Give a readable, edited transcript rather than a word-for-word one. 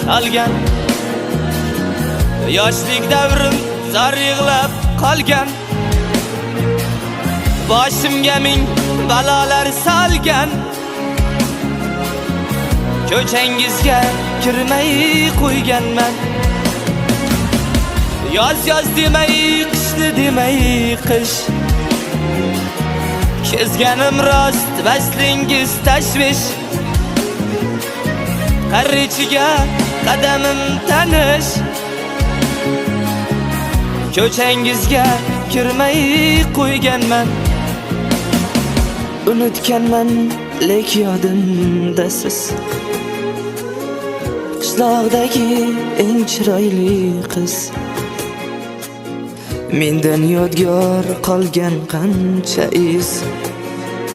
salgan. Yoshlik davrim zar yig'lab qolgan. Boshimga ming balolar solgan. Ko'changizga kirmay qo'yganman. Yoz demay, qishni demay qish. Kezganim rost, vaslingiz tashvish. Qarichiga qadamim tanish. Ko'changizga kirmay qo'yganman. Unutganman, lek yodimda siz. Qishloqdagi eng chiroyli qiz. Mendan yodgor qolgan qancha iz.